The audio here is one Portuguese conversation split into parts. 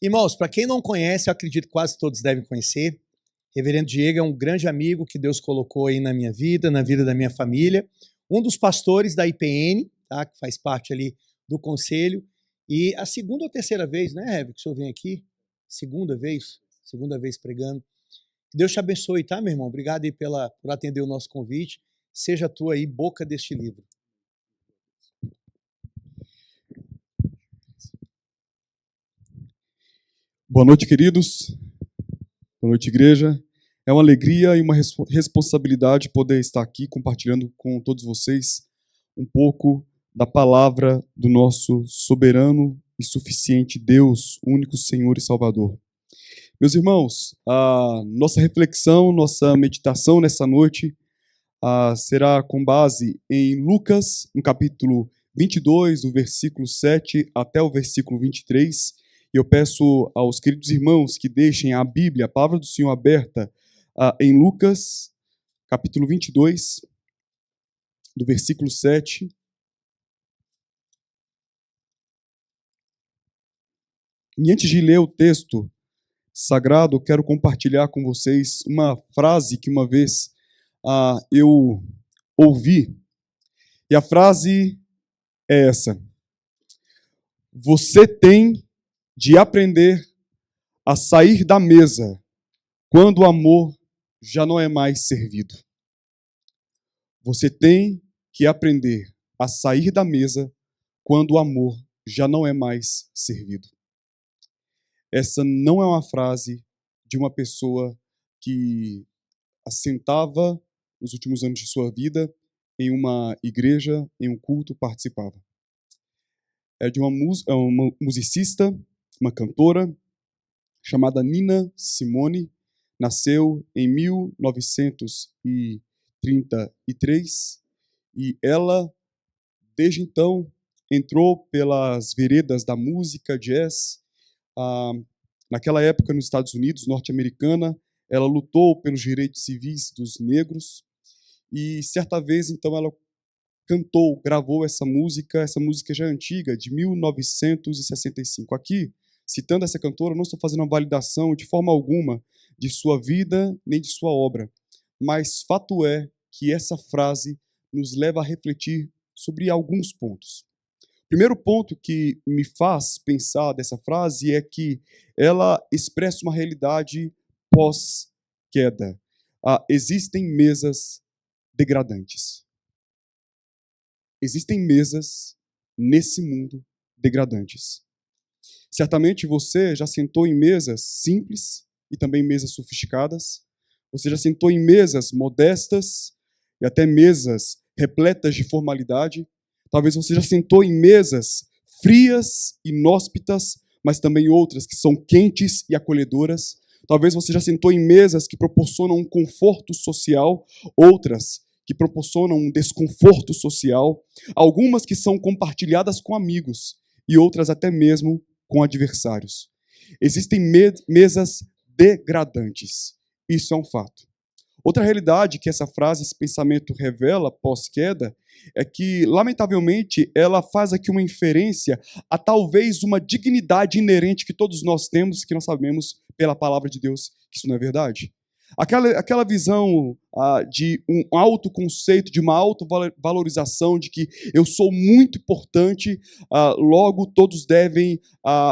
Irmãos, para quem não conhece, eu acredito que quase todos devem conhecer. Reverendo Diego é um grande amigo que Deus colocou aí na minha vida, na vida da minha família. Um dos pastores da IPN, tá, que faz parte ali do conselho. E a segunda ou terceira vez, né, Rev, que o senhor vem aqui? Segunda vez pregando. Que Deus te abençoe, tá, meu irmão? Obrigado aí por atender o nosso convite. Seja tu aí boca deste livro. Boa noite, queridos. Boa noite, igreja. É uma alegria e uma responsabilidade poder estar aqui compartilhando com todos vocês um pouco da palavra do nosso soberano e suficiente Deus, único Senhor e Salvador. Meus irmãos, a nossa reflexão, nossa meditação nessa noite será com base em Lucas, no capítulo 22, do versículo 7 até o versículo 23. Eu peço aos queridos irmãos que deixem a Bíblia, a palavra do Senhor aberta em Lucas, capítulo 22, do versículo 7. E antes de ler o texto sagrado, eu quero compartilhar com vocês uma frase que uma vez eu ouvi. E a frase é essa: você tem de aprender a sair da mesa quando o amor já não é mais servido. Você tem que aprender a sair da mesa quando o amor já não é mais servido. Essa não é uma frase de uma pessoa que assentava nos últimos anos de sua vida em uma igreja, em um culto, participava. É de uma musicista, uma cantora, chamada Nina Simone. Nasceu em 1933 e ela, desde então, entrou pelas veredas da música jazz. Naquela época, nos Estados Unidos, norte-americana, ela lutou pelos direitos civis dos negros e, certa vez, então, ela cantou, gravou essa música já é antiga, de 1965. Aqui, citando essa cantora, não estou fazendo uma validação de forma alguma de sua vida nem de sua obra, mas fato é que essa frase nos leva a refletir sobre alguns pontos. O primeiro ponto que me faz pensar dessa frase é que ela expressa uma realidade pós-queda. Existem mesas degradantes. Existem mesas nesse mundo degradantes. Certamente você já sentou em mesas simples e também mesas sofisticadas. Você já sentou em mesas modestas e até mesas repletas de formalidade. Talvez você já sentou em mesas frias, inóspitas, mas também outras que são quentes e acolhedoras. Talvez você já sentou em mesas que proporcionam um conforto social, outras que proporcionam um desconforto social, algumas que são compartilhadas com amigos e outras até mesmo com adversários. Existem mesas degradantes. Isso é um fato. Outra realidade que essa frase, esse pensamento revela pós-queda é que, lamentavelmente, ela faz aqui uma inferência a talvez uma dignidade inerente que todos nós temos, que nós sabemos pela palavra de Deus que isso não é verdade. Aquela visão de um autoconceito, de uma autovalorização, de que eu sou muito importante, logo todos devem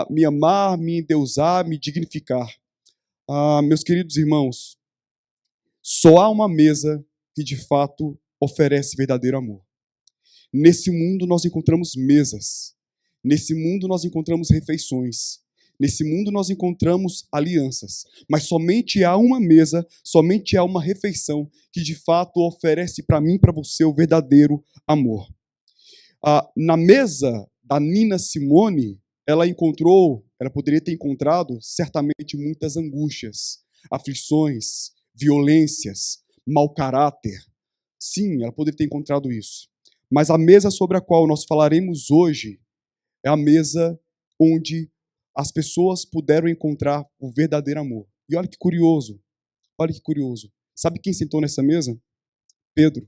me amar, me endeusar, me dignificar. Meus queridos irmãos, só há uma mesa que de fato oferece verdadeiro amor. Nesse mundo nós encontramos mesas, nesse mundo nós encontramos refeições, nesse mundo nós encontramos alianças, mas somente há uma mesa, somente há uma refeição que de fato oferece para mim e para você o verdadeiro amor. Na mesa da Nina Simone, ela poderia ter encontrado certamente muitas angústias, aflições, violências, mau caráter. Sim, ela poderia ter encontrado isso. Mas a mesa sobre a qual nós falaremos hoje é a mesa onde as pessoas puderam encontrar o verdadeiro amor. E olha que curioso, olha que curioso. Sabe quem sentou nessa mesa? Pedro.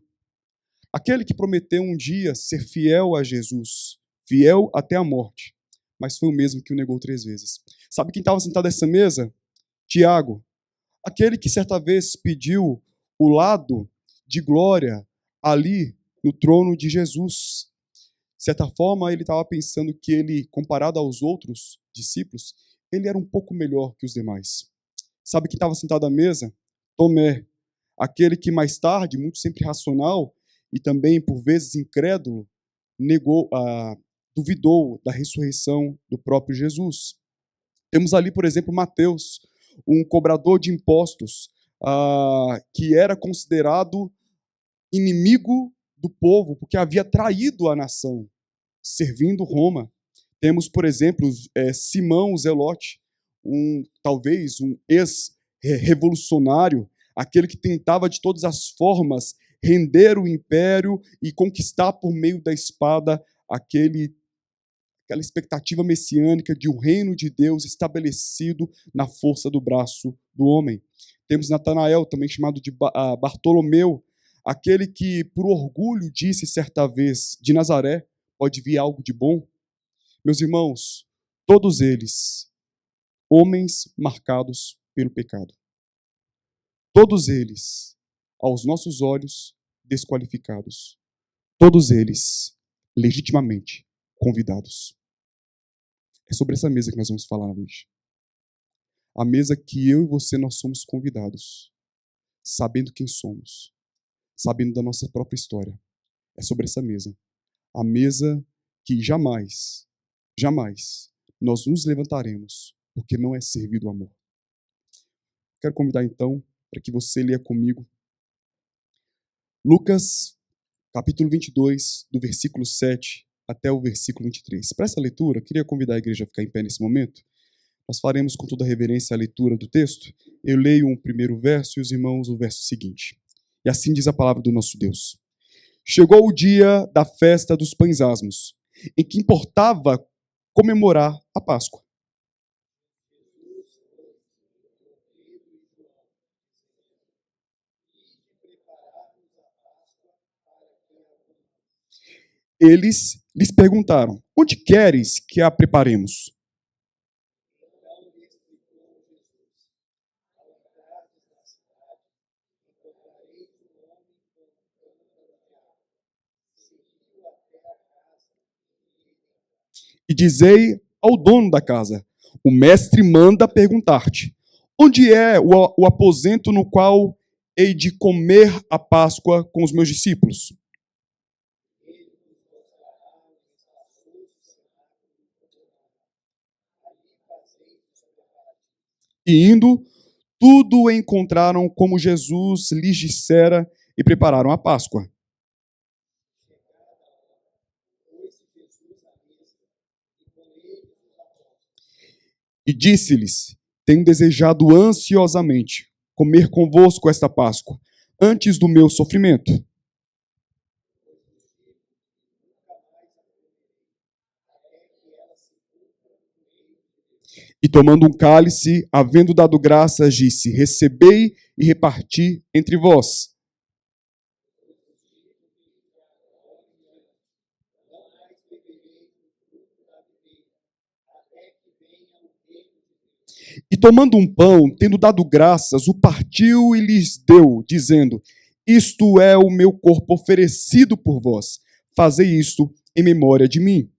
Aquele que prometeu um dia ser fiel a Jesus, fiel até a morte, mas foi o mesmo que o negou 3 vezes. Sabe quem estava sentado nessa mesa? Tiago, aquele que certa vez pediu o lado de glória ali no trono de Jesus. De certa forma, ele estava pensando que ele, comparado aos outros discípulos, ele era um pouco melhor que os demais. Sabe quem estava sentado à mesa? Tomé, aquele que mais tarde, muito sempre racional e também por vezes incrédulo, duvidou da ressurreição do próprio Jesus. Temos ali, por exemplo, Mateus, um cobrador de impostos, que era considerado inimigo do povo, porque havia traído a nação, servindo Roma. Temos, por exemplo, Simão o Zelote, talvez um ex-revolucionário, aquele que tentava de todas as formas render o império e conquistar por meio da espada aquela expectativa messiânica de um reino de Deus estabelecido na força do braço do homem. Temos Natanael, também chamado de Bartolomeu, aquele que, por orgulho, disse certa vez, de Nazaré pode vir algo de bom. Meus irmãos, todos eles, homens marcados pelo pecado. Todos eles, aos nossos olhos, desqualificados. Todos eles, legitimamente, convidados. É sobre essa mesa que nós vamos falar hoje. A mesa que eu e você, nós somos convidados, sabendo quem somos, sabendo da nossa própria história. É sobre essa mesa. A mesa que jamais, jamais nós nos levantaremos, porque não é servido o amor. Quero convidar então para que você leia comigo Lucas, capítulo 22, do versículo 7 até o versículo 23. Para essa leitura, eu queria convidar a igreja a ficar em pé nesse momento. Nós faremos com toda a reverência a leitura do texto. Eu leio o primeiro verso e os irmãos o verso seguinte. E assim diz a palavra do nosso Deus. Chegou o dia da festa dos pães asmos, em que importava comemorar a Páscoa. Eles lhes perguntaram, onde queres que a preparemos? E dizei ao dono da casa, o mestre manda perguntar-te, onde é o aposento no qual hei de comer a Páscoa com os meus discípulos? E indo, tudo encontraram como Jesus lhes dissera e prepararam a Páscoa. E disse-lhes, tenho desejado ansiosamente comer convosco esta Páscoa, antes do meu sofrimento. E tomando um cálice, havendo dado graças, disse, recebei e reparti entre vós. E tomando um pão, tendo dado graças, o partiu e lhes deu, dizendo, isto é o meu corpo oferecido por vós. Fazei isto em memória de mim.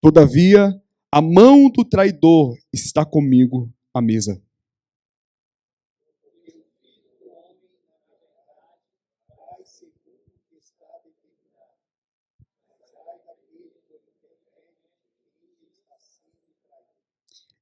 Todavia, a mão do traidor está comigo à mesa.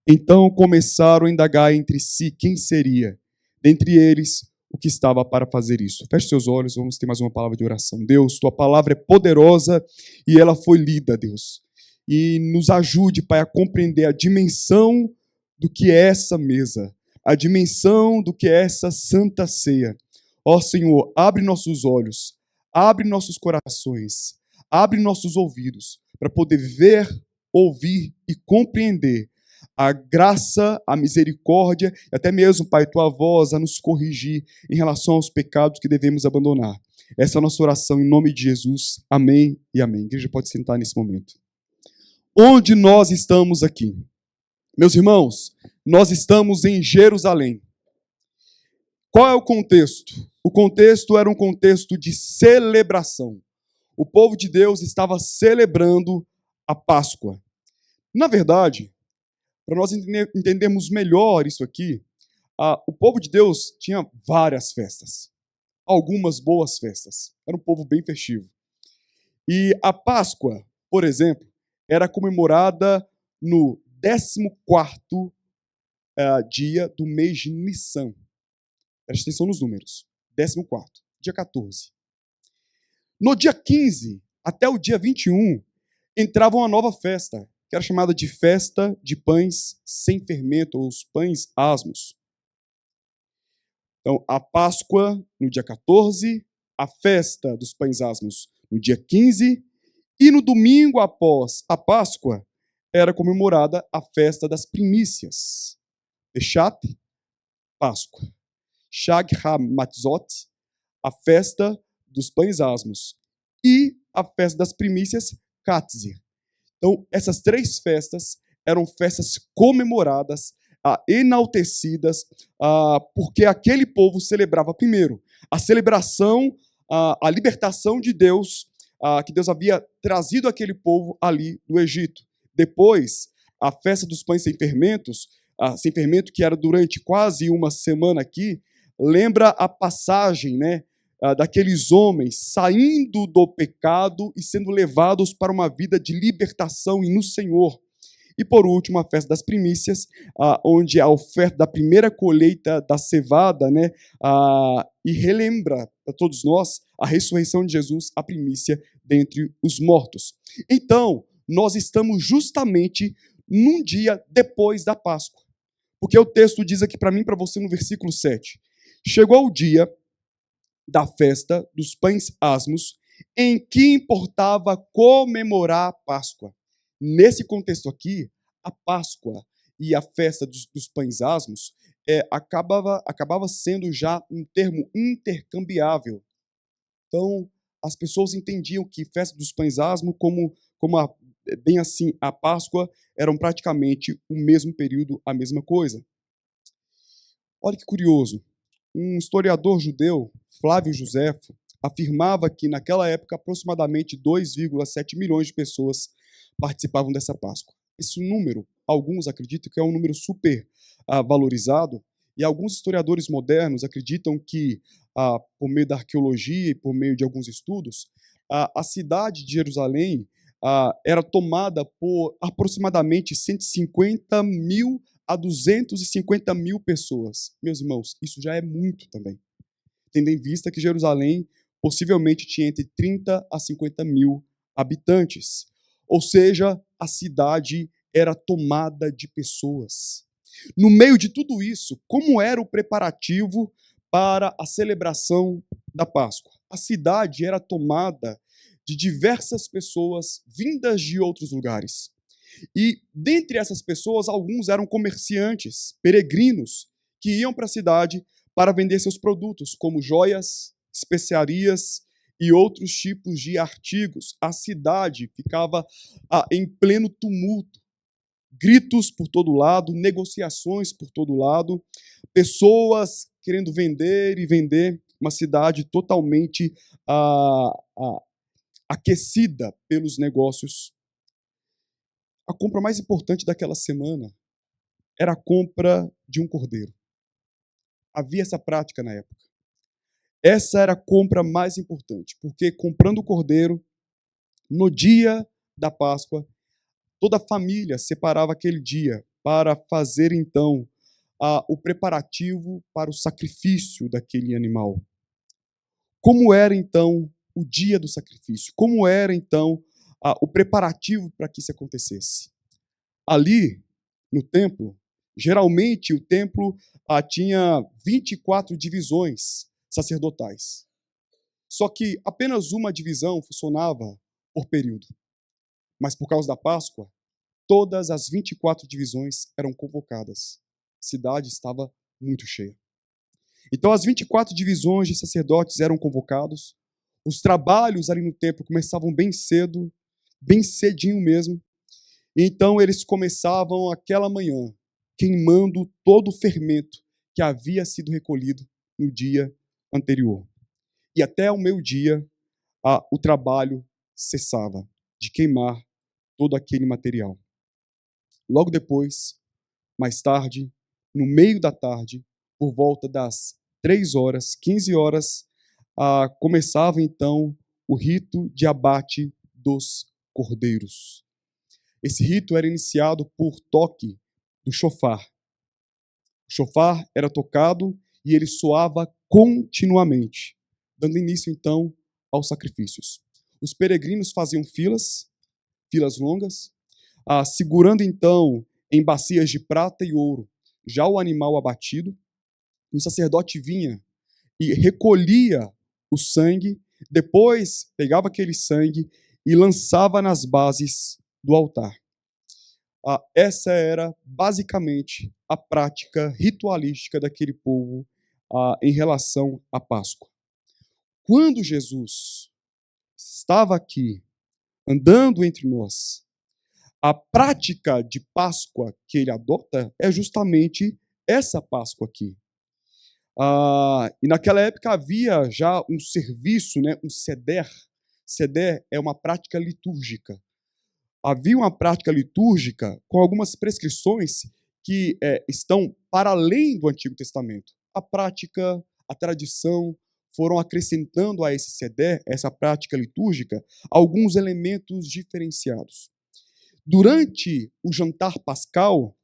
Então começaram a indagar entre si quem seria, dentre eles, o que estava para fazer isso. Feche seus olhos, vamos ter mais uma palavra de oração. Deus, tua palavra é poderosa e ela foi lida, Deus. E nos ajude, Pai, a compreender a dimensão do que é essa mesa, a dimensão do que é essa santa ceia. Ó Senhor, abre nossos olhos, abre nossos corações, abre nossos ouvidos, para poder ver, ouvir e compreender a graça, a misericórdia, e até mesmo, Pai, tua voz a nos corrigir em relação aos pecados que devemos abandonar. Essa é a nossa oração em nome de Jesus. Amém e amém. A igreja pode sentar nesse momento. Onde nós estamos aqui? Meus irmãos, nós estamos em Jerusalém. Qual é o contexto? O contexto era um contexto de celebração. O povo de Deus estava celebrando a Páscoa. Na verdade, para nós entendermos melhor isso aqui, o povo de Deus tinha várias festas. Algumas boas festas. Era um povo bem festivo. E a Páscoa, por exemplo, era comemorada no 14º dia do mês de Nissan. Preste atenção nos números. 14º, dia 14. No dia 15 até o dia 21, entrava uma nova festa, que era chamada de Festa de Pães Sem Fermento, ou os Pães Asmos. Então, a Páscoa no dia 14, a Festa dos Pães Asmos no dia 15, e no domingo após a Páscoa, era comemorada a Festa das Primícias. Peshat, Páscoa. Shag HaMatzot, a Festa dos Pães Asmos. E a Festa das Primícias, Katzir. Então, essas três festas eram festas comemoradas, enaltecidas, porque aquele povo celebrava primeiro a celebração, a libertação de Deus, que Deus havia trazido aquele povo ali do Egito. Depois, a festa dos pães sem fermentos, sem fermento, que era durante quase uma semana aqui, lembra a passagem, né, daqueles homens saindo do pecado e sendo levados para uma vida de libertação no Senhor. E por último, a festa das primícias, onde a oferta da primeira colheita da cevada, né, e relembra a todos nós a ressurreição de Jesus, a primícia dentre os mortos. Então, nós estamos justamente num dia depois da Páscoa. Porque o texto diz aqui para mim e para você no versículo 7. Chegou o dia da festa dos pães asmos, em que importava comemorar a Páscoa. Nesse contexto aqui, a Páscoa e a festa dos pães asmos acabava sendo já um termo intercambiável. Então, as pessoas entendiam que festa dos pães asmos, bem assim, a Páscoa, eram praticamente o mesmo período, a mesma coisa. Olha que curioso. Um historiador judeu, Flávio Joséfo, afirmava que naquela época aproximadamente 2,7 milhões de pessoas participavam dessa Páscoa. Esse número, alguns acreditam que é um número super valorizado, e alguns historiadores modernos acreditam que, por meio da arqueologia e por meio de alguns estudos, a cidade de Jerusalém era tomada por aproximadamente 150 mil a 250 mil pessoas. Meus irmãos, isso já é muito também. Tendo em vista que Jerusalém possivelmente tinha entre 30 a 50 mil habitantes. Ou seja, a cidade era tomada de pessoas. No meio de tudo isso, como era o preparativo para a celebração da Páscoa? A cidade era tomada de diversas pessoas vindas de outros lugares. E dentre essas pessoas, alguns eram comerciantes, peregrinos, que iam para a cidade para vender seus produtos, como joias, especiarias e outros tipos de artigos. A cidade ficava em pleno tumulto. Gritos por todo lado, negociações por todo lado, pessoas querendo vender e vender, uma cidade totalmente aquecida pelos negócios. A compra mais importante daquela semana era a compra de um cordeiro. Havia essa prática na época. Essa era a compra mais importante, porque comprando o cordeiro, no dia da Páscoa, toda a família separava aquele dia para fazer, então, o preparativo para o sacrifício daquele animal. Como era, então, o dia do sacrifício? Como era, então, o preparativo para que isso acontecesse? Ali, no templo, geralmente o templo tinha 24 divisões sacerdotais. Só que apenas uma divisão funcionava por período. Mas por causa da Páscoa, todas as 24 divisões eram convocadas. A cidade estava muito cheia. Então, as 24 divisões de sacerdotes eram convocados. Os trabalhos ali no templo começavam bem cedo, bem cedinho mesmo. Então, eles começavam aquela manhã, queimando todo o fermento que havia sido recolhido no dia anterior. E até o meio-dia, o trabalho cessava de queimar todo aquele material. Logo depois, mais tarde, no meio da tarde, por volta das 3 horas, 15 horas, começava então o rito de abate dos cordeiros. Esse rito era iniciado por toque do chofar. O chofar era tocado e ele soava continuamente, dando início então aos sacrifícios. Os peregrinos faziam filas longas, segurando então em bacias de prata e ouro já o animal abatido. O sacerdote vinha e recolhia o sangue, depois pegava aquele sangue e lançava nas bases do altar. Essa era basicamente a prática ritualística daquele povo em relação à Páscoa. Quando Jesus estava aqui, andando entre nós, a prática de Páscoa que ele adota é justamente essa Páscoa aqui. E naquela época havia já um serviço, né, um seder. Seder é uma prática litúrgica. Havia uma prática litúrgica com algumas prescrições que estão para além do Antigo Testamento. A prática, a tradição foram acrescentando a esse seder, essa prática litúrgica, alguns elementos diferenciados. Durante o jantar pascal,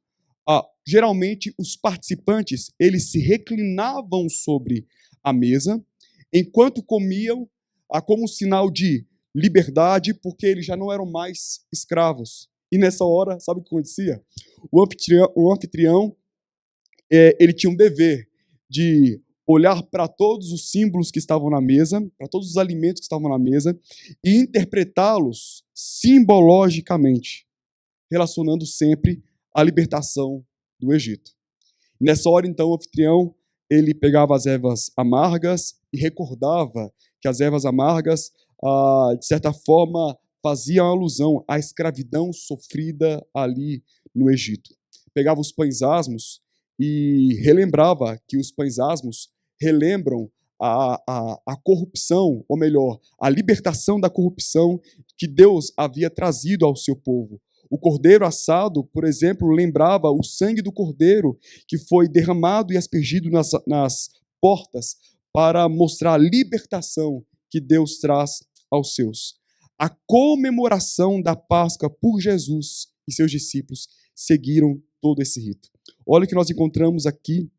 geralmente os participantes eles se reclinavam sobre a mesa enquanto comiam, como sinal de liberdade, porque eles já não eram mais escravos. E nessa hora, sabe o que acontecia? O anfitrião ele tinha um dever de olhar para todos os símbolos que estavam na mesa, para todos os alimentos que estavam na mesa, e interpretá-los simbologicamente, relacionando sempre a libertação do Egito. Nessa hora, então, o anfitrião ele pegava as ervas amargas e recordava que as ervas amargas, de certa forma, faziam alusão à escravidão sofrida ali no Egito. Pegava os pães asmos e relembrava que os pães asmos relembram a corrupção, ou melhor, a libertação da corrupção que Deus havia trazido ao seu povo. O cordeiro assado, por exemplo, lembrava o sangue do cordeiro que foi derramado e aspergido nas portas para mostrar a libertação que Deus traz aos seus. A comemoração da Páscoa por Jesus e seus discípulos seguiram todo esse rito. Olha o que nós encontramos aqui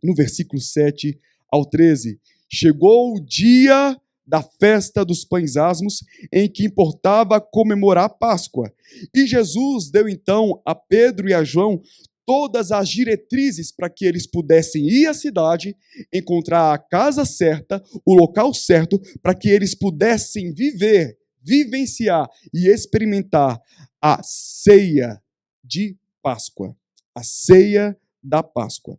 no versículo 7 ao 13. Chegou o dia da festa dos pães asmos, em que importava comemorar a Páscoa. E Jesus deu então a Pedro e a João todas as diretrizes para que eles pudessem ir à cidade, encontrar a casa certa, o local certo, para que eles pudessem vivenciar e experimentar a ceia de Páscoa. A ceia da Páscoa.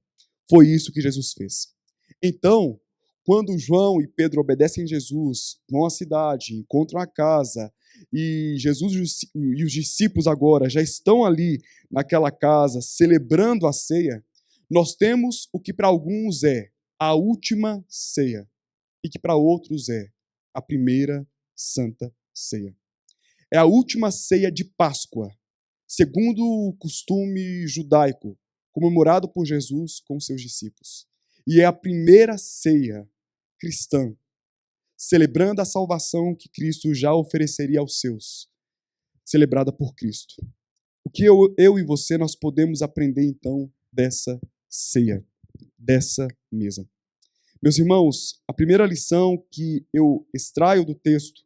Foi isso que Jesus fez. Então, quando João e Pedro obedecem a Jesus, vão à cidade, encontram a casa, e Jesus e os discípulos agora já estão ali naquela casa, celebrando a ceia, nós temos o que para alguns é a última ceia, e que para outros é a primeira santa ceia. É a última ceia de Páscoa, segundo o costume judaico, comemorado por Jesus com seus discípulos. E é a primeira ceia cristã, celebrando a salvação que Cristo já ofereceria aos seus, celebrada por Cristo. O que eu e você nós podemos aprender então dessa ceia, dessa mesa? Meus irmãos, a primeira lição que eu extraio do texto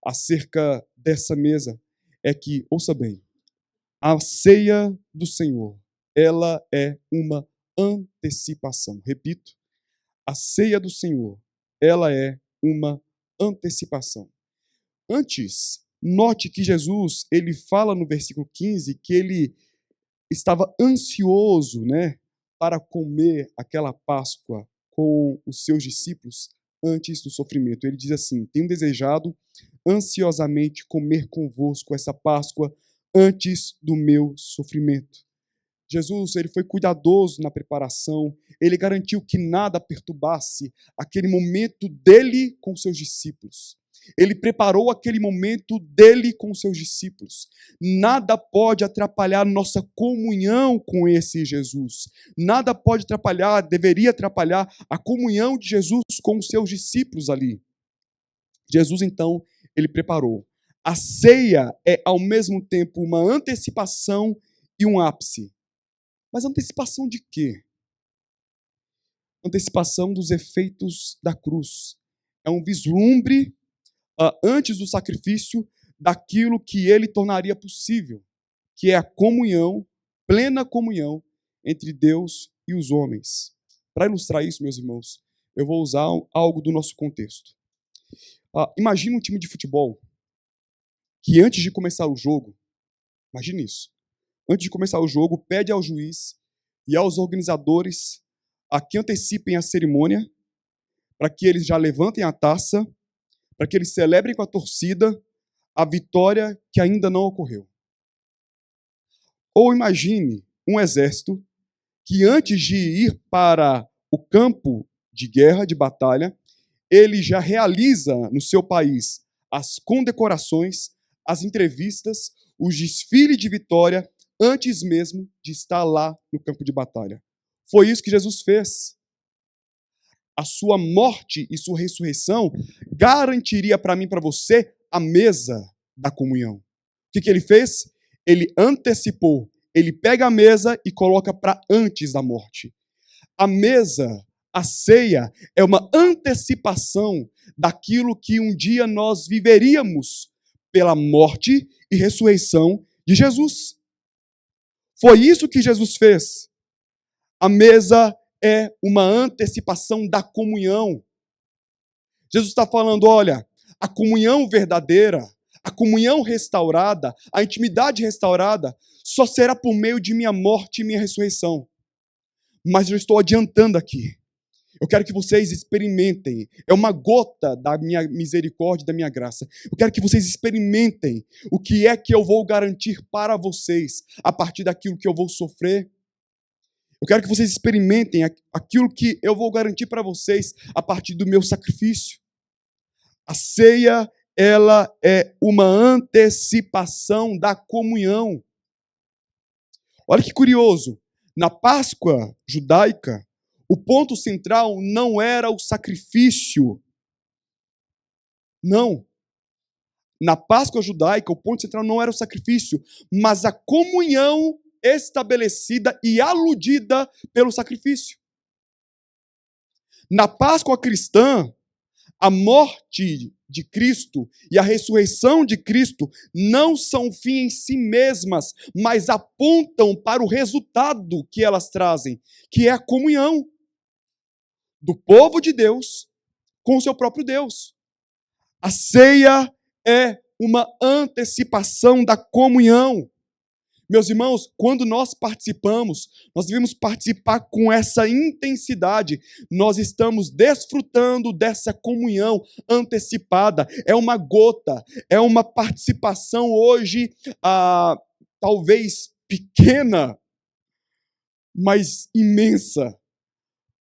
acerca dessa mesa é que, ouça bem, a ceia do Senhor, ela é uma antecipação. Repito, a ceia do Senhor, ela é uma antecipação. Antes Note que Jesus, ele fala no versículo 15 que ele estava ansioso, né, para comer aquela Páscoa com os seus discípulos antes do sofrimento. Ele diz assim: tenho desejado ansiosamente comer convosco essa Páscoa antes do meu sofrimento. Jesus, ele foi cuidadoso na preparação, ele garantiu que nada perturbasse aquele momento dele com seus discípulos. Ele preparou aquele momento dele com seus discípulos. Nada pode atrapalhar nossa comunhão com esse Jesus. Nada pode atrapalhar, deveria atrapalhar a comunhão de Jesus com os seus discípulos ali. Jesus, então, ele preparou. A ceia é, ao mesmo tempo, uma antecipação e um ápice. Mas antecipação de quê? Antecipação dos efeitos da cruz. É um vislumbre, antes do sacrifício, daquilo que ele tornaria possível, que é a comunhão, plena comunhão, entre Deus e os homens. Para ilustrar isso, meus irmãos, eu vou usar algo do nosso contexto. Imagina um time de futebol que antes de começar o jogo, imagine isso, antes de começar o jogo, pede ao juiz e aos organizadores a que antecipem a cerimônia, para que eles já levantem a taça, para que eles celebrem com a torcida a vitória que ainda não ocorreu. Ou imagine um exército que antes de ir para o campo de guerra, de batalha, ele já realiza no seu país as condecorações, as entrevistas, os desfiles de vitória, antes mesmo de estar lá no campo de batalha. Foi isso que Jesus fez. A sua morte e sua ressurreição garantiria para mim e para você a mesa da comunhão. O que ele fez? Ele antecipou. Ele pega a mesa e coloca para antes da morte. A mesa, a ceia, é uma antecipação daquilo que um dia nós viveríamos pela morte e ressurreição de Jesus. Foi isso que Jesus fez. A mesa é uma antecipação da comunhão. Jesus está falando, olha, a comunhão verdadeira, a comunhão restaurada, a intimidade restaurada, só será por meio de minha morte e minha ressurreição. Mas eu estou adiantando aqui. Eu quero que vocês experimentem. É uma gota da minha misericórdia, da minha graça. Eu quero que vocês experimentem o que é que eu vou garantir para vocês a partir daquilo que eu vou sofrer. Eu quero que vocês experimentem aquilo que eu vou garantir para vocês a partir do meu sacrifício. A ceia, ela é uma antecipação da comunhão. Olha que curioso. Na Páscoa judaica, o ponto central não era o sacrifício. Não. Na Páscoa judaica, o ponto central não era o sacrifício, mas a comunhão estabelecida e aludida pelo sacrifício. Na Páscoa cristã, a morte de Cristo e a ressurreição de Cristo não são fim em si mesmas, mas apontam para o resultado que elas trazem, que é a comunhão do povo de Deus com o seu próprio Deus. A ceia é uma antecipação da comunhão. Meus irmãos, quando nós participamos, nós devemos participar com essa intensidade. Nós estamos desfrutando dessa comunhão antecipada. É uma gota, é uma participação hoje, talvez pequena, mas imensa.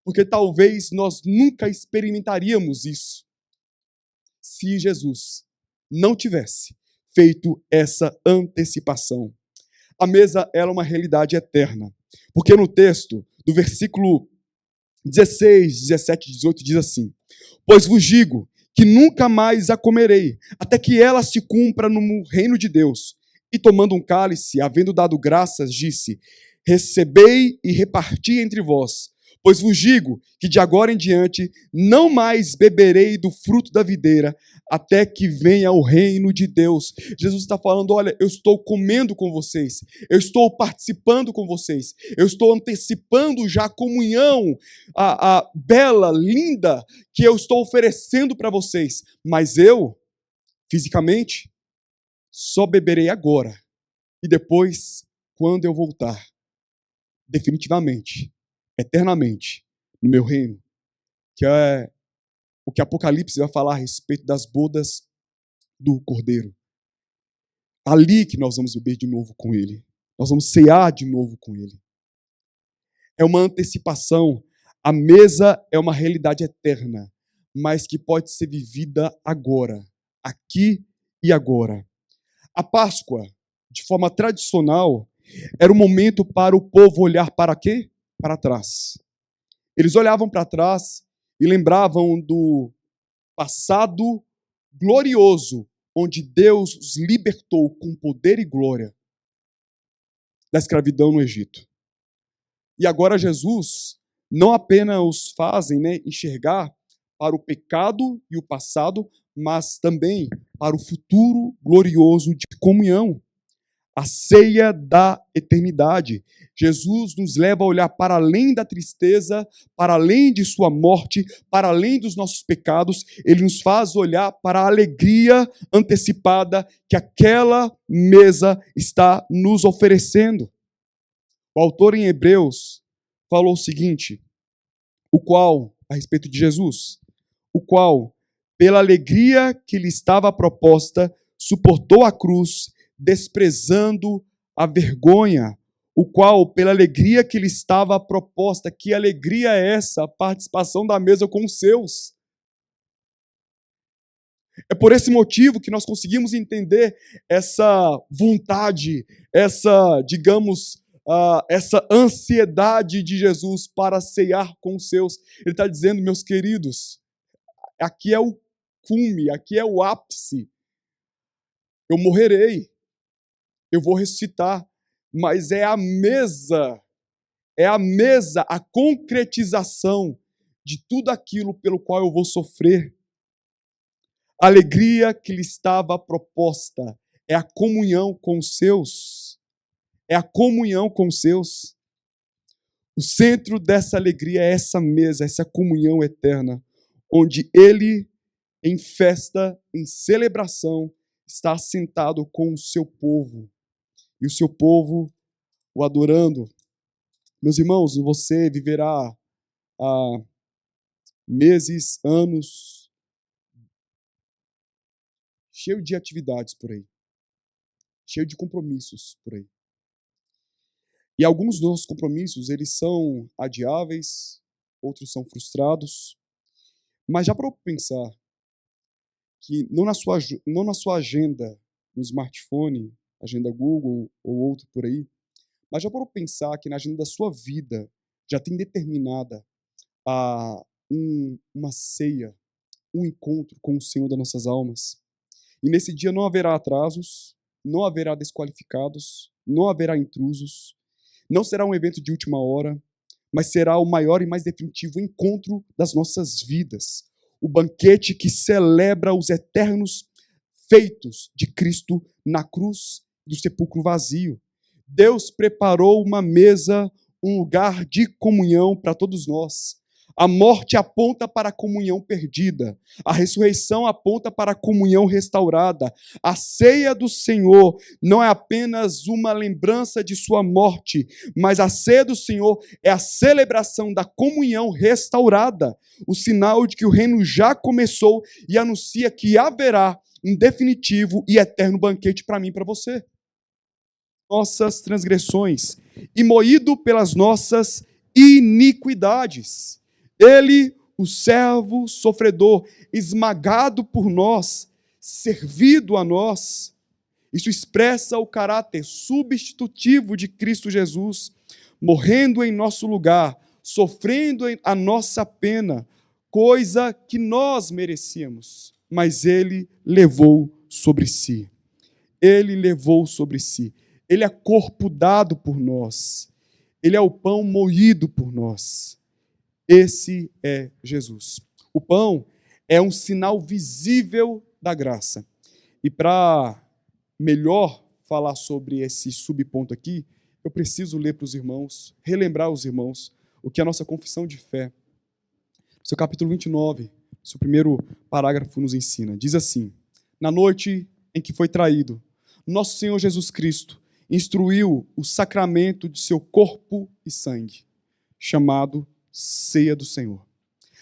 Porque talvez nós nunca experimentaríamos isso se Jesus não tivesse feito essa antecipação. A mesa era uma realidade eterna. Porque no texto, do versículo 16, 17, 18, diz assim: pois vos digo que nunca mais a comerei, até que ela se cumpra no reino de Deus. E tomando um cálice, havendo dado graças, disse: recebei e reparti entre vós. Pois vos digo que de agora em diante não mais beberei do fruto da videira, até que venha o reino de Deus. Jesus está falando, olha, eu estou comendo com vocês, eu estou participando com vocês, eu estou antecipando já a comunhão, a bela, linda, que eu estou oferecendo para vocês. Mas eu, fisicamente, só beberei agora, e depois, quando eu voltar, definitivamente, eternamente, no meu reino, que é o que Apocalipse vai falar a respeito das bodas do Cordeiro. Ali que nós vamos beber de novo com Ele. Nós vamos cear de novo com Ele. É uma antecipação. A mesa é uma realidade eterna, mas que pode ser vivida agora, aqui e agora. A Páscoa, de forma tradicional, era um momento para o povo olhar para quê? Para trás. Eles olhavam para trás e lembravam do passado glorioso, onde Deus os libertou com poder e glória da escravidão no Egito. E agora Jesus não apenas os fazem enxergar para o pecado e o passado, mas também para o futuro glorioso de comunhão. A ceia da eternidade. Jesus nos leva a olhar para além da tristeza, para além de sua morte, para além dos nossos pecados. Ele nos faz olhar para a alegria antecipada que aquela mesa está nos oferecendo. O autor em Hebreus falou o seguinte, a respeito de Jesus, o qual, pela alegria que lhe estava proposta, suportou a cruz, desprezando a vergonha, o qual, pela alegria que lhe estava proposta, que alegria é essa? A participação da mesa com os seus. É por esse motivo que nós conseguimos entender essa vontade, essa, digamos, essa ansiedade de Jesus para ceiar com os seus. Ele está dizendo, meus queridos, aqui é o cume, aqui é o ápice. Eu morrerei. Eu vou ressuscitar, mas é a mesa, a concretização de tudo aquilo pelo qual eu vou sofrer. A alegria que lhe estava proposta é a comunhão com os seus. É a comunhão com os seus. O centro dessa alegria é essa mesa, essa comunhão eterna, onde ele, em festa, em celebração, está sentado com o seu povo. E o seu povo o adorando. Meus irmãos, você viverá meses, anos, cheio de atividades por aí. Cheio de compromissos por aí. E alguns dos nossos compromissos, eles são adiáveis, outros são frustrados. Mas já para eu pensar que não na sua agenda, no smartphone, agenda Google ou outro por aí, mas já para eu pensar que na agenda da sua vida já tem determinada uma ceia, um encontro com o Senhor das nossas almas. E nesse dia não haverá atrasos, não haverá desqualificados, não haverá intrusos, não será um evento de última hora, mas será o maior e mais definitivo encontro das nossas vidas. O banquete que celebra os eternos feitos de Cristo na cruz do sepulcro vazio. Deus preparou uma mesa, um lugar de comunhão para todos nós. A morte aponta para a comunhão perdida. A ressurreição aponta para a comunhão restaurada. A ceia do Senhor não é apenas uma lembrança de sua morte, mas a ceia do Senhor é a celebração da comunhão restaurada, o sinal de que o reino já começou e anuncia que haverá um definitivo e eterno banquete para mim e para você. Nossas transgressões e moído pelas nossas iniquidades. Ele, o servo sofredor, esmagado por nós, servido a nós. Isso expressa o caráter substitutivo de Cristo Jesus, morrendo em nosso lugar, sofrendo a nossa pena, coisa que nós merecíamos, mas Ele levou sobre si. Ele levou sobre si. Ele é corpo dado por nós. Ele é o pão moído por nós. Esse é Jesus. O pão é um sinal visível da graça. E para melhor falar sobre esse subponto aqui, eu preciso ler para os irmãos, relembrar os irmãos, o que a nossa confissão de fé, seu capítulo 29, seu primeiro parágrafo nos ensina. Diz assim: na noite em que foi traído, nosso Senhor Jesus Cristo instruiu o sacramento de seu corpo e sangue, chamado Ceia do Senhor,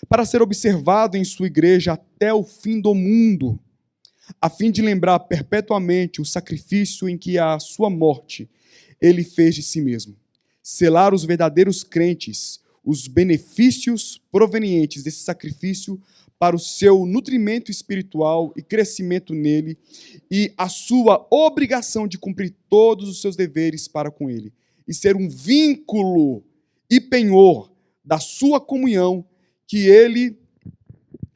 para ser observado em sua igreja até o fim do mundo, a fim de lembrar perpetuamente o sacrifício em que a sua morte ele fez de si mesmo. Selar os verdadeiros crentes, os benefícios provenientes desse sacrifício para o seu nutrimento espiritual e crescimento nele, e a sua obrigação de cumprir todos os seus deveres para com ele, e ser um vínculo e penhor da sua comunhão que ele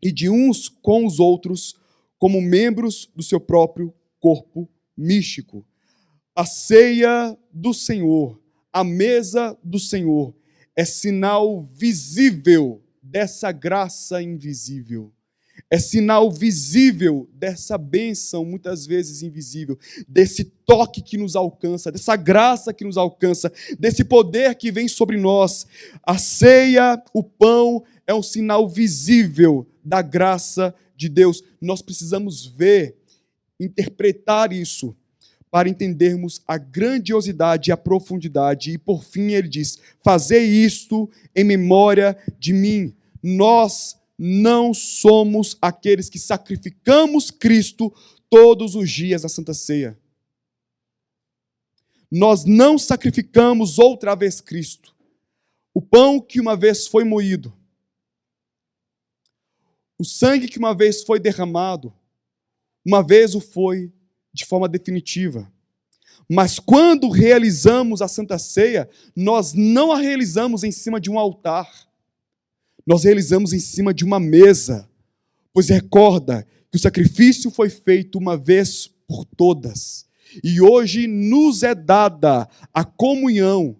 e de uns com os outros, como membros do seu próprio corpo místico. A ceia do Senhor, a mesa do Senhor, é sinal visível dessa graça invisível. É sinal visível dessa bênção, muitas vezes invisível, desse toque que nos alcança, dessa graça que nos alcança, desse poder que vem sobre nós. A ceia, o pão, é um sinal visível da graça de Deus. Nós precisamos ver, interpretar isso, para entendermos a grandiosidade e a profundidade. E por fim ele diz: fazei isto em memória de mim. Nós não somos aqueles que sacrificamos Cristo todos os dias na Santa Ceia. Nós não sacrificamos outra vez Cristo. O pão que uma vez foi moído, o sangue que uma vez foi derramado, uma vez o foi de forma definitiva. Mas quando realizamos a Santa Ceia, nós não a realizamos em cima de um altar. Nós realizamos em cima de uma mesa. Pois recorda que o sacrifício foi feito uma vez por todas. E hoje nos é dada a comunhão.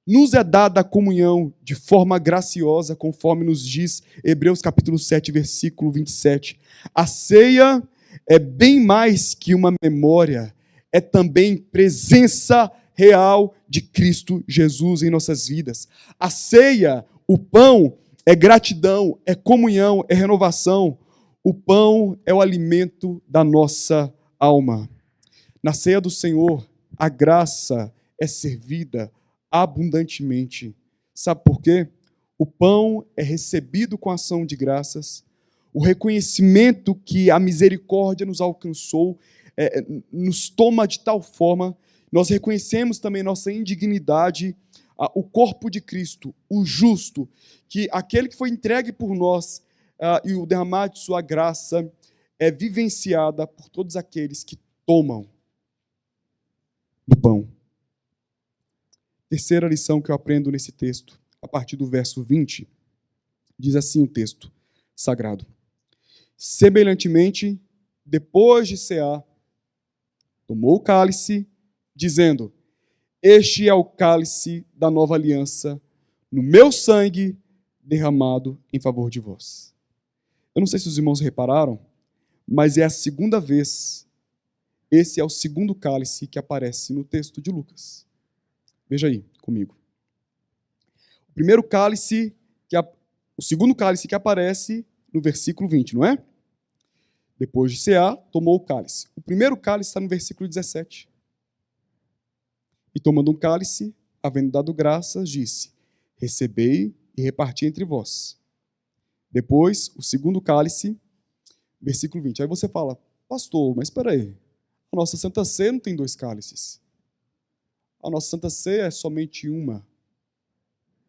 Nos é dada a comunhão de forma graciosa, conforme nos diz Hebreus capítulo 7, versículo 27. A ceia é bem mais que uma memória, é também presença real de Cristo Jesus em nossas vidas. A ceia, o pão, é gratidão, é comunhão, é renovação. O pão é o alimento da nossa alma. Na ceia do Senhor, a graça é servida abundantemente. Sabe por quê? O pão é recebido com ação de graças. O reconhecimento que a misericórdia nos alcançou nos toma de tal forma, nós reconhecemos também nossa indignidade, o corpo de Cristo, o justo, que aquele que foi entregue por nós e o derramar de sua graça é vivenciada por todos aqueles que tomam do pão. Terceira lição que eu aprendo nesse texto, a partir do verso 20, diz assim o texto sagrado: semelhantemente, depois de cear, tomou o cálice, dizendo: este é o cálice da nova aliança, no meu sangue derramado em favor de vós. Eu não sei se os irmãos repararam, mas é a segunda vez, esse é o segundo cálice que aparece no texto de Lucas. Veja aí comigo. O segundo cálice que aparece no versículo 20, não é? Depois de cear, tomou o cálice. O primeiro cálice está no versículo 17. E tomando um cálice, havendo dado graças, disse: recebei e reparti entre vós. Depois, o segundo cálice, versículo 20. Aí você fala: pastor, mas espera aí, a nossa Santa Ceia não tem dois cálices. A nossa Santa Ceia é somente uma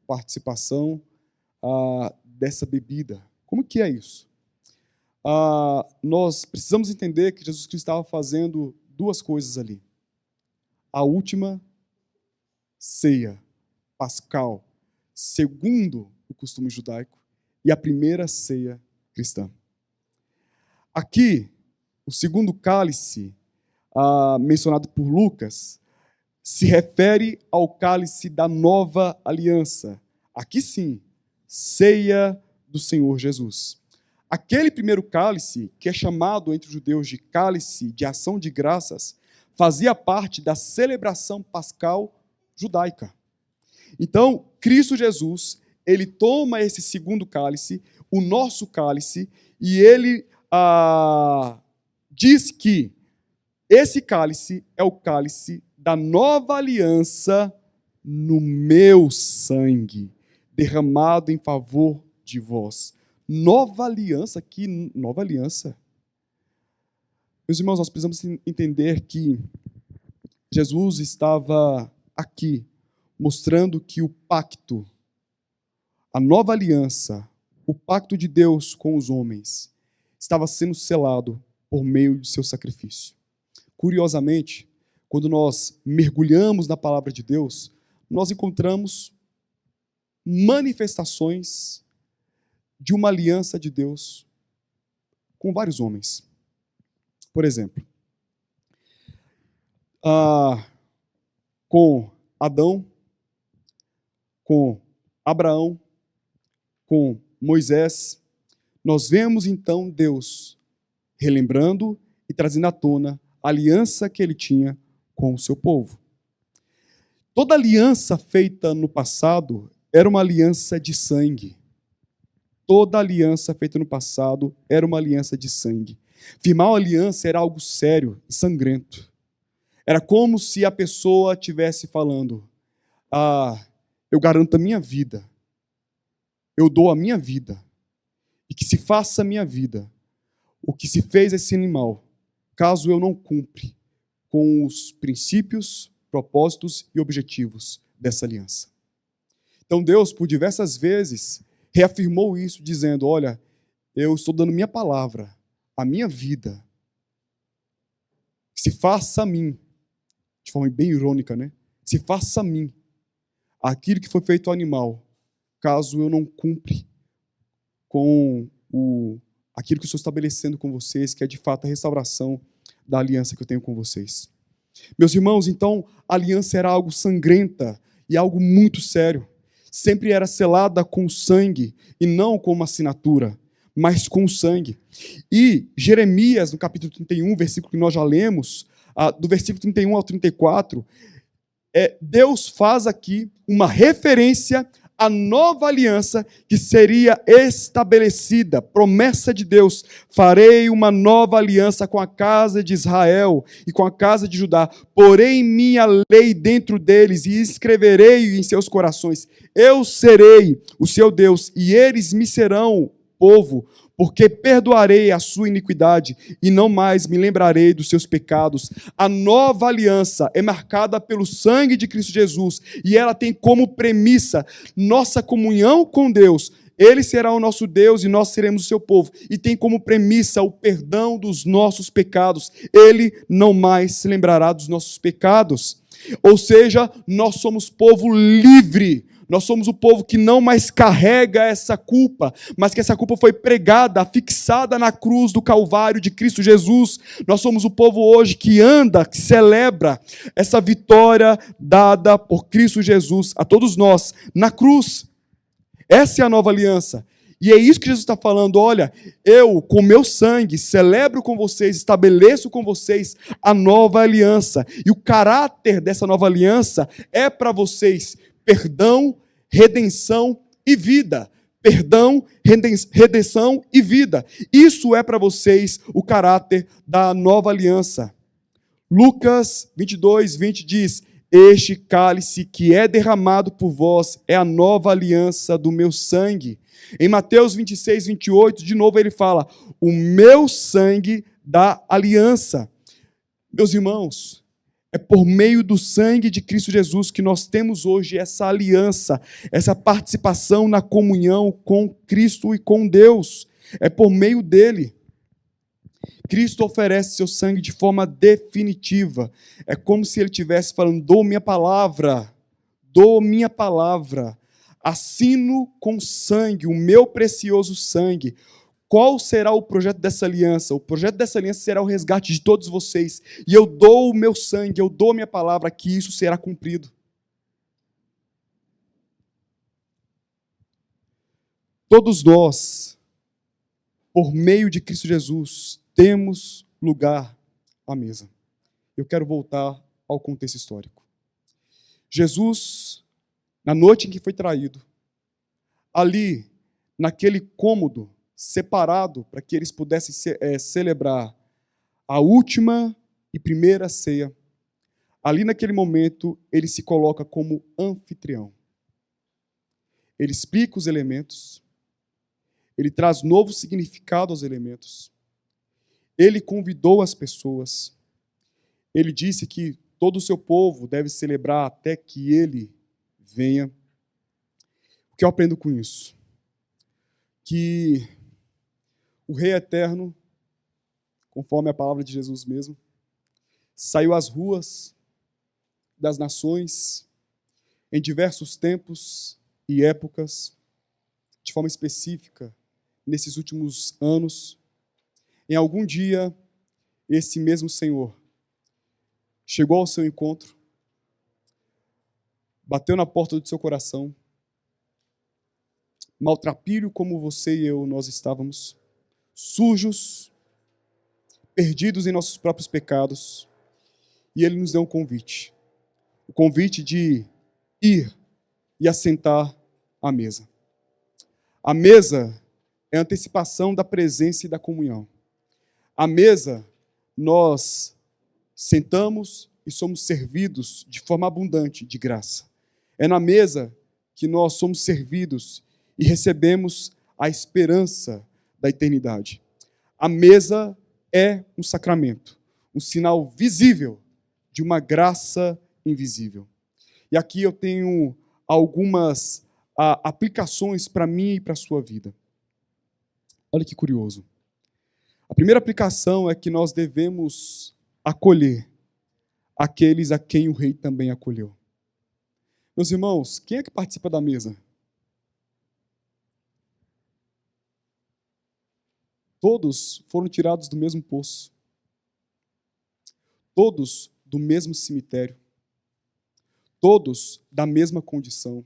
participação dessa bebida. Como que é isso? Nós precisamos entender que Jesus Cristo estava fazendo duas coisas ali. A última ceia pascal, segundo o costume judaico, e a primeira ceia cristã. Aqui, o segundo cálice, mencionado por Lucas, se refere ao cálice da nova aliança. Aqui sim, ceia do Senhor Jesus. Aquele primeiro cálice, que é chamado entre os judeus de cálice de ação de graças, fazia parte da celebração pascal judaica. Então, Cristo Jesus, ele toma esse segundo cálice, o nosso cálice, e ele diz que esse cálice é o cálice da nova aliança no meu sangue, derramado em favor de vós. Nova aliança aqui, nova aliança. Meus irmãos, nós precisamos entender que Jesus estava aqui, mostrando que o pacto, a nova aliança, o pacto de Deus com os homens, estava sendo selado por meio de seu sacrifício. Curiosamente, quando nós mergulhamos na palavra de Deus, nós encontramos manifestações de uma aliança de Deus com vários homens. Por exemplo, com Adão, com Abraão, com Moisés, nós vemos então Deus relembrando e trazendo à tona a aliança que ele tinha com o seu povo. Toda aliança feita no passado era uma aliança de sangue. Toda aliança feita no passado era uma aliança de sangue. Firmar uma aliança era algo sério e sangrento. Era como se a pessoa estivesse falando: eu garanto a minha vida, eu dou a minha vida, e que se faça a minha vida o que se fez esse animal, caso eu não cumpra com os princípios, propósitos e objetivos dessa aliança. Então Deus, por diversas vezes, reafirmou isso, dizendo: olha, eu estou dando minha palavra, a minha vida, se faça a mim, de forma bem irônica, né? Se faça a mim aquilo que foi feito ao animal, caso eu não cumpra com aquilo que eu estou estabelecendo com vocês, que é de fato a restauração da aliança que eu tenho com vocês. Meus irmãos, então, a aliança era algo sangrenta e algo muito sério. Sempre era selada com sangue, e não com uma assinatura, mas com sangue. E Jeremias, no capítulo 31, versículo que nós já lemos, do versículo 31 ao 34, Deus faz aqui uma referência à nova aliança que seria estabelecida, promessa de Deus: farei uma nova aliança com a casa de Israel e com a casa de Judá, porém minha lei dentro deles e escreverei em seus corações. Eu serei o seu Deus e eles me serão povo, porque perdoarei a sua iniquidade e não mais me lembrarei dos seus pecados. A nova aliança é marcada pelo sangue de Cristo Jesus e ela tem como premissa nossa comunhão com Deus. Ele será o nosso Deus e nós seremos o seu povo. E tem como premissa o perdão dos nossos pecados. Ele não mais se lembrará dos nossos pecados. Ou seja, nós somos povo livre. Nós somos o povo que não mais carrega essa culpa, mas que essa culpa foi pregada, fixada na cruz do Calvário de Cristo Jesus. Nós somos o povo hoje que anda, que celebra essa vitória dada por Cristo Jesus a todos nós na cruz. Essa é a nova aliança. E é isso que Jesus está falando: olha, eu com meu sangue celebro com vocês, estabeleço com vocês a nova aliança. E o caráter dessa nova aliança é para vocês perdão, redenção e vida. Perdão, redenção e vida. Isso é para vocês o caráter da nova aliança. Lucas 22, 20 diz: este cálice que é derramado por vós é a nova aliança do meu sangue. Em Mateus 26, 28, de novo ele fala: o meu sangue da aliança. Meus irmãos, é por meio do sangue de Cristo Jesus que nós temos hoje essa aliança, essa participação na comunhão com Cristo e com Deus. É por meio dele. Cristo oferece seu sangue de forma definitiva. É como se ele estivesse falando: dou minha palavra, assino com sangue, o meu precioso sangue. Qual será o projeto dessa aliança? O projeto dessa aliança será o resgate de todos vocês. E eu dou o meu sangue, eu dou a minha palavra, que isso será cumprido. Todos nós, por meio de Cristo Jesus, temos lugar à mesa. Eu quero voltar ao contexto histórico. Jesus, na noite em que foi traído, ali, naquele cômodo separado para que eles pudessem celebrar a última e primeira ceia, ali naquele momento ele se coloca como anfitrião. Ele explica os elementos, ele traz novo significado aos elementos, ele convidou as pessoas, ele disse que todo o seu povo deve celebrar até que ele venha. O que eu aprendo com isso? Que o Rei Eterno, conforme a palavra de Jesus mesmo, saiu às ruas das nações em diversos tempos e épocas, de forma específica, nesses últimos anos. Em algum dia, esse mesmo Senhor chegou ao seu encontro, bateu na porta do seu coração, maltrapilho como você e eu nós estávamos, sujos, perdidos em nossos próprios pecados, e Ele nos deu um convite. O convite de ir e assentar à mesa. A mesa é a antecipação da presença e da comunhão. À mesa, nós sentamos e somos servidos de forma abundante de graça. É na mesa que nós somos servidos e recebemos a esperança da eternidade. A mesa é um sacramento, um sinal visível de uma graça invisível. E aqui eu tenho algumas aplicações para mim e para a sua vida. Olha que curioso. A primeira aplicação é que nós devemos acolher aqueles a quem o rei também acolheu. Meus irmãos, quem é que participa da mesa? Todos foram tirados do mesmo poço. Todos do mesmo cemitério. Todos da mesma condição.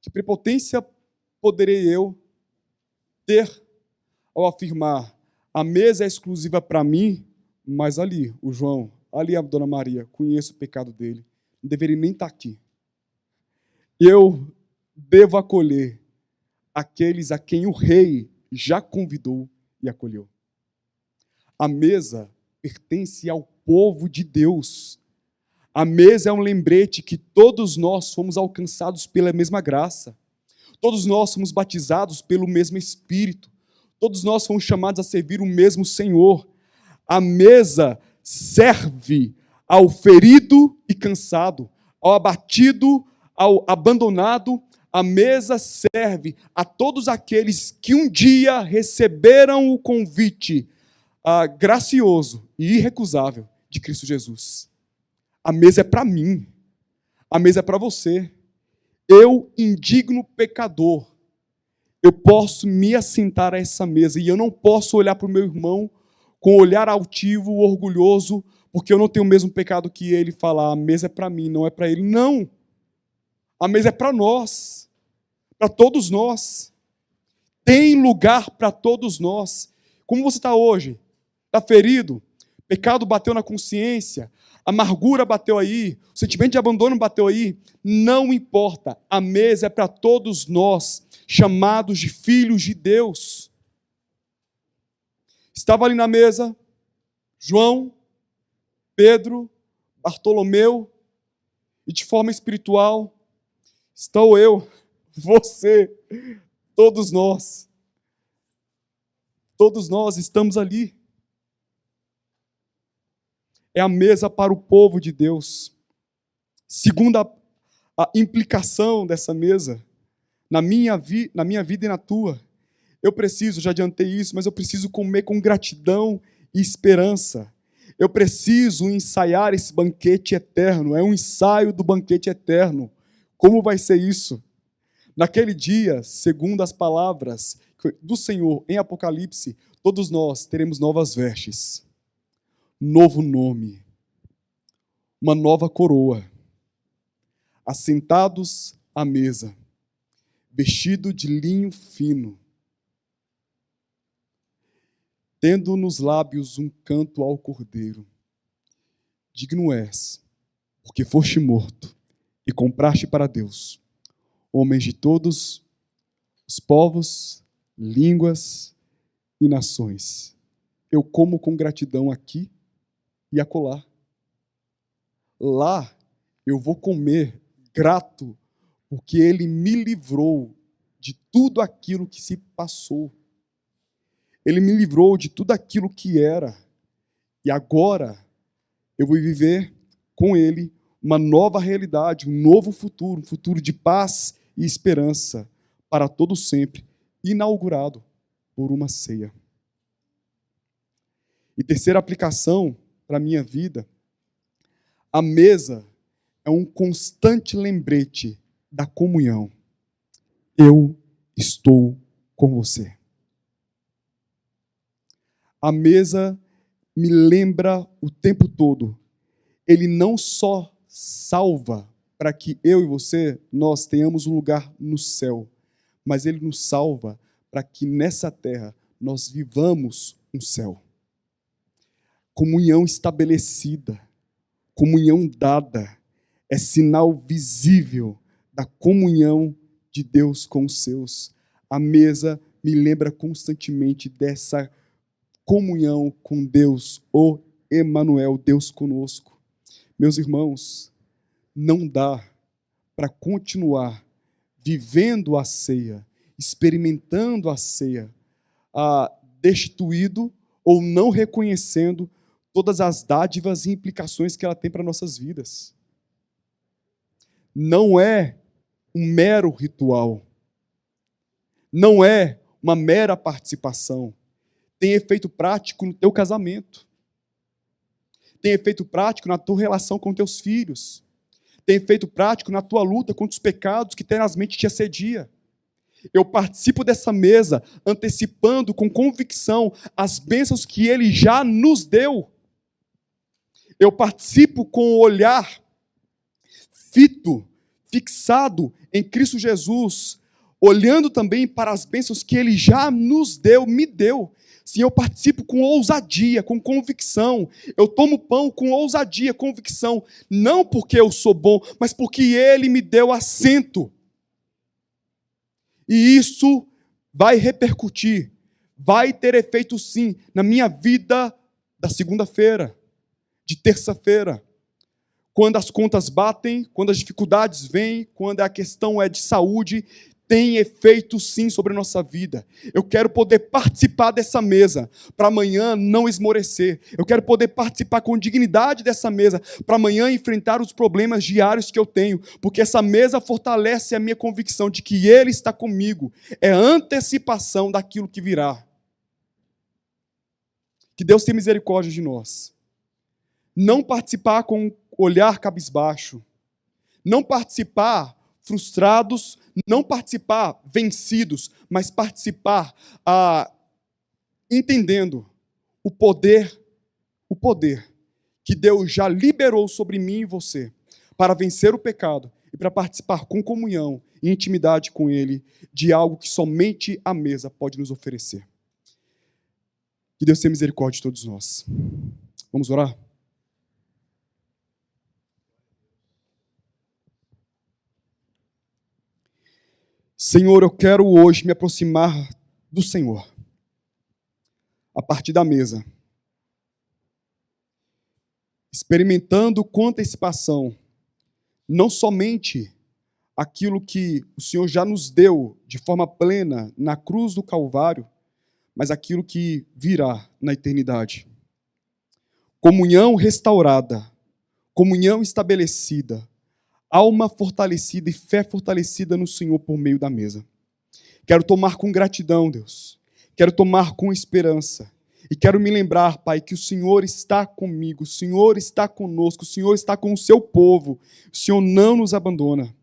Que prepotência poderei eu ter ao afirmar a mesa é exclusiva para mim, mas ali, o João, ali a Dona Maria, conheço o pecado dele, não deveria nem estar aqui. Eu devo acolher aqueles a quem o rei já convidou e acolheu. A mesa pertence ao povo de Deus. A mesa é um lembrete que todos nós fomos alcançados pela mesma graça. Todos nós somos batizados pelo mesmo Espírito. Todos nós fomos chamados a servir o mesmo Senhor. A mesa serve ao ferido e cansado, ao abatido, ao abandonado. A mesa serve a todos aqueles que um dia receberam o convite gracioso e irrecusável de Cristo Jesus. A mesa é para mim. A mesa é para você. Eu, indigno pecador, eu posso me assentar a essa mesa e eu não posso olhar para o meu irmão com um olhar altivo, orgulhoso, porque eu não tenho o mesmo pecado que ele, falar a mesa é para mim, não é para ele. Não. A mesa é para nós, para todos nós. Tem lugar para todos nós. Como você está hoje? Está ferido? Pecado bateu na consciência? Amargura bateu aí? O sentimento de abandono bateu aí? Não importa. A mesa é para todos nós, chamados de filhos de Deus. Estava ali na mesa João, Pedro, Bartolomeu, e de forma espiritual, estou eu, você, todos nós. Todos nós estamos ali. É a mesa para o povo de Deus. Segunda a implicação dessa mesa, na minha vida e na tua, eu preciso, já adiantei isso, mas eu preciso comer com gratidão e esperança. Eu preciso ensaiar esse banquete eterno, é um ensaio do banquete eterno. Como vai ser isso? Naquele dia, segundo as palavras do Senhor em Apocalipse, todos nós teremos novas vestes, novo nome, uma nova coroa, assentados à mesa, vestido de linho fino, tendo nos lábios um canto ao Cordeiro. Digno és, porque foste morto e compraste para Deus homens de todos os povos, línguas e nações. eu como com gratidão aqui e acolá. Lá eu vou comer grato, porque Ele me livrou de tudo aquilo que se passou. Ele me livrou de tudo aquilo que era. E agora eu vou viver com Ele uma nova realidade, um novo futuro, um futuro de paz e esperança para todo sempre, inaugurado por uma ceia. E terceira aplicação para a minha vida, a mesa é um constante lembrete da comunhão. Eu estou com você. A mesa me lembra o tempo todo. Ele não só salva para que eu e você, nós tenhamos um lugar no céu, mas Ele nos salva para que nessa terra nós vivamos um céu. Comunhão estabelecida, comunhão dada, é sinal visível da comunhão de Deus com os seus. A mesa me lembra constantemente dessa comunhão com Deus, o Emanuel, Deus conosco. Meus irmãos, não dá para continuar vivendo a ceia, experimentando a ceia, destituído ou não reconhecendo todas as dádivas e implicações que ela tem para nossas vidas. Não é um mero ritual. Não é uma mera participação. Tem efeito prático no teu casamento. Tem efeito prático na tua relação com teus filhos. Tem efeito prático na tua luta contra os pecados que tenazmente te assedia. Eu participo dessa mesa antecipando com convicção as bênçãos que Ele já nos deu. Eu participo com o olhar fixado em Cristo Jesus, olhando também para as bênçãos que Ele já nos deu, me deu. Sim, eu participo com ousadia, com convicção. Eu tomo pão com ousadia, convicção. Não porque eu sou bom, mas porque Ele me deu assento. E isso vai repercutir, vai ter efeito sim, na minha vida da segunda-feira, de terça-feira. Quando as contas batem, quando as dificuldades vêm, quando a questão é de saúde, tem efeito sim sobre a nossa vida. Eu quero poder participar dessa mesa, para amanhã não esmorecer. Eu quero poder participar com dignidade dessa mesa, para amanhã enfrentar os problemas diários que eu tenho, porque essa mesa fortalece a minha convicção de que Ele está comigo. É antecipação daquilo que virá. Que Deus tenha misericórdia de nós. Não participar com um olhar cabisbaixo. Não participar frustrados, não participar vencidos, mas participar entendendo o poder que Deus já liberou sobre mim e você para vencer o pecado e para participar com comunhão e intimidade com Ele de algo que somente a mesa pode nos oferecer. Que Deus tenha misericórdia de todos nós. Vamos orar? Senhor, eu quero hoje me aproximar do Senhor, a partir da mesa, experimentando com antecipação, não somente aquilo que o Senhor já nos deu de forma plena na cruz do Calvário, mas aquilo que virá na eternidade. Comunhão restaurada, comunhão estabelecida, alma fortalecida e fé fortalecida no Senhor por meio da mesa. Quero tomar com gratidão, Deus. Quero tomar com esperança. E quero me lembrar, Pai, que o Senhor está comigo, o Senhor está conosco, o Senhor está com o seu povo. O Senhor não nos abandona.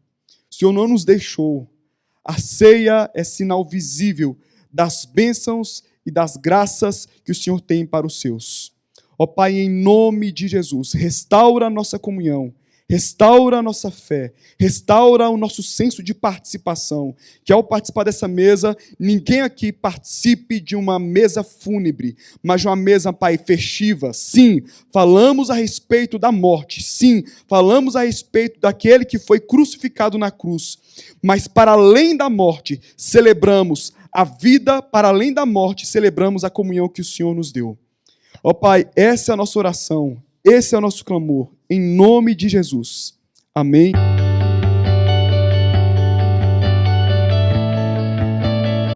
O Senhor não nos deixou. A ceia é sinal visível das bênçãos e das graças que o Senhor tem para os seus. Ó Pai, em nome de Jesus, restaura a nossa comunhão. Restaura a nossa fé, restaura o nosso senso de participação, que ao participar dessa mesa, ninguém aqui participe de uma mesa fúnebre, mas de uma mesa, Pai, festiva. Sim, falamos a respeito da morte, sim, falamos a respeito daquele que foi crucificado na cruz, mas para além da morte, celebramos a vida, para além da morte, celebramos a comunhão que o Senhor nos deu. Ó Pai, essa é a nossa oração, esse é o nosso clamor, em nome de Jesus. Amém.